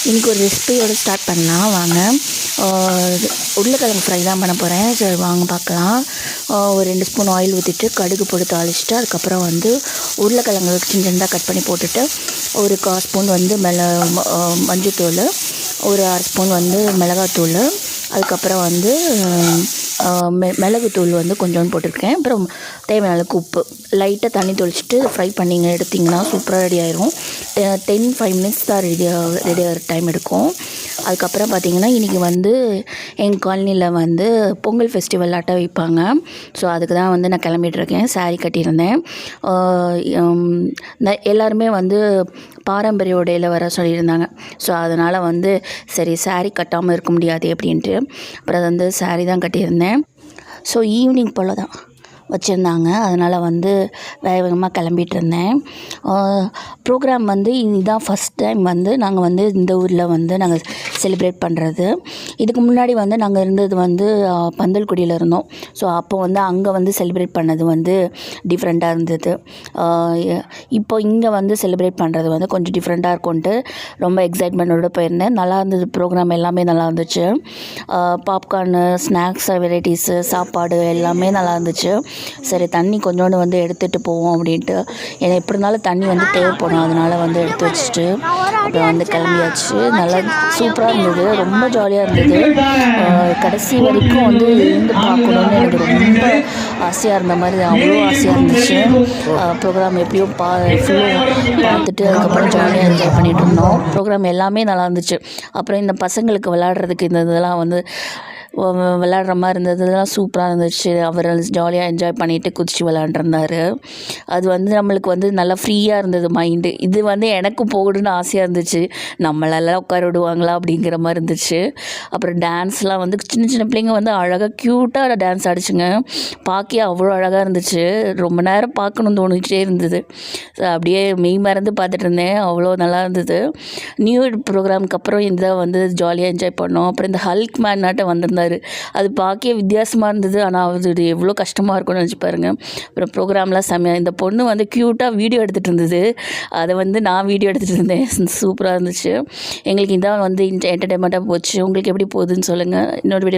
இன்றைக்கி ஒரு ரெசிபியோடு ஸ்டார்ட் பண்ணலாம் வாங்க. உருளைக்கிழங்கு ஃப்ரை தான் பண்ண போகிறேன். சரி வாங்க பார்க்கலாம். ஒரு 2 ஸ்பூன் ஆயில் ஊற்றிட்டு கடுகு போட்டு தாளிச்சிட்டு அதுக்கப்புறம் வந்து உருளைக்கிழங்கு சின்ன சின்னதாக கட் பண்ணி போட்டுட்டு ஒரு 1/4 ஸ்பூன் வந்து மஞ்சத்தூள், ஒரு 1/2 ஸ்பூன் வந்து மிளகாத்தூள், அதுக்கப்புறம் வந்து மிளகுத்தூள் வந்து கொஞ்சோண்டு போட்டிருக்கேன். அப்புறம் தேவையான அளவுக்கு உப்பு, லைட்டாக தண்ணி தொளிச்சிட்டு ஃப்ரை பண்ணிங்க எடுத்திங்கன்னா சூப்பராக ரெடி ஆயிரும். 10-5 மினிட்ஸ் தான் ரெடி ஆகிற டைம் எடுக்கும். அதுக்கப்புறம் பார்த்திங்கன்னா இன்றைக்கி வந்து எங்கள் காலனியில் வந்து பொங்கல் ஃபெஸ்டிவல் ஆட்டம் வைப்பாங்க. ஸோ அதுக்கு தான் வந்து நான் கிளம்பிகிட்ருக்கேன். சாரீ கட்டியிருந்தேன். எல்லாருமே வந்து பாரம்பரிய உடையில் வர சொல்லியிருந்தாங்க. ஸோ அதனால் வந்து சரி சாரீ கட்டாமல் இருக்க முடியாது அப்படின்ட்டு அப்புறம் வந்து சாரீ தான் கட்டியிருந்தேன். ஸோ ஈவினிங் போல் தான் வச்சுருந்தாங்க. அதனால் வந்து வேக வேகமாக கிளம்பிட்டு இருந்தேன். ப்ரோக்ராம் வந்து இதுதான் ஃபஸ்ட் டைம் வந்து நாங்கள் வந்து இந்த ஊரில் வந்து நாங்கள் செலிப்ரேட் பண்ணுறது. இதுக்கு முன்னாடி வந்து நாங்கள் இருந்தது வந்து பந்தல்குடியில் இருந்தோம். ஸோ அப்போ வந்து அங்கே வந்து செலிப்ரேட் பண்ணது வந்து டிஃப்ரெண்ட்டாக இருந்தது. இப்போ இங்கே வந்து செலிப்ரேட் பண்ணுறது வந்து கொஞ்சம் டிஃப்ரெண்ட்டாக இருக்கும்ன்ட்டு ரொம்ப எக்ஸைட்மெண்ட்டோடு போயிருந்தேன். நல்லா இருந்தது. ப்ரோக்ராம் எல்லாமே நல்லா இருந்துச்சு. பாப்கார்னு, ஸ்நாக்ஸ் வெரைட்டிஸு, சாப்பாடு எல்லாமே நல்லா இருந்துச்சு. சரி தண்ணி கொஞ்சோண்டு வந்து எடுத்துகிட்டு போவோம் அப்படின்ட்டு, ஏன்னா எப்படி இருந்தாலும் தண்ணி வந்து தேவைப்படும். அதனால் வந்து எடுத்து வச்சுட்டு அப்புறம் வந்து கிளம்பியாச்சு. நல்லா சூப்பராக இருந்தது. ரொம்ப ஜாலியாக இருந்தது. கடைசி வரைக்கும் வந்து இருந்து பார்க்கணுன்னு எனக்கு ரொம்ப ஆசையாக இருந்த மாதிரி அவ்வளோ ஆசையாக இருந்துச்சு. ப்ரோக்ராம் எப்படியும் ஃபுல்லும் பார்த்துட்டு அதுக்கப்புறம் ஜாலியாக என்ஜாய் பண்ணிகிட்டு இருந்தோம். ப்ரோக்ராம் எல்லாமே நல்லா இருந்துச்சு. அப்புறம் இந்த பசங்களுக்கு விளையாடுறதுக்கு இந்த இதெல்லாம் வந்து விளையாடுற மாதிரி இருந்தது. இதெல்லாம் சூப்பராக இருந்துச்சு. அவர் ஜாலியாக என்ஜாய் பண்ணிவிட்டு குதிச்சு விளையாண்டுருந்தார். அது வந்து நம்மளுக்கு வந்து நல்லா ஃப்ரீயாக இருந்தது மைண்டு. இது வந்து எனக்கும் போகணுன்னு ஆசையாக இருந்துச்சு. நம்மளெல்லாம் உட்கார விடுவாங்களா அப்படிங்கிற மாதிரி இருந்துச்சு. அப்புறம் டான்ஸ்லாம் வந்து சின்ன சின்ன பிள்ளைங்க வந்து அழகாக க்யூட்டாக டான்ஸ் ஆடிச்சுங்க. பார்க்க அவ்வளோ அழகாக இருந்துச்சு. ரொம்ப நேரம் பார்க்கணுன்னு தோணிக்கிட்டே இருந்தது. அப்படியே மெய் மறந்து பார்த்துட்டு இருந்தேன். அவ்வளோ நல்லா இருந்தது. நியூ இயர் ப்ரோக்ராமுக்கு அப்புறம் இதை வந்து ஜாலியாக என்ஜாய் பண்ணோம். அப்புறம் இந்த ஹல்க் மேன் நாட்டம் வந்திருந்தார். அது பார்க்க வித்தியாசமாக இருந்தது. ஆனால் அது எவ்வளோ கஷ்டமாக இருக்கும்னு நினச்சி பாருங்கள். அப்புறம் ப்ரோக்ராம்லாம் செம்மையாக, இந்த பொண்ணு வந்து க்யூட்டாக வீடியோ எடுத்துகிட்டு இருந்தது. அதை வந்து நான் வீடியோ எடுத்துகிட்டு இருந்தேன். சூப்பராக இருந்துச்சு. எங்களுக்கு இதான் வந்து என்டர்டெயின்மெண்ட்டாக போச்சு. உங்களுக்கு எப்படி போகுதுன்னு சொல்லுங்கள். இன்னொரு வீடியோ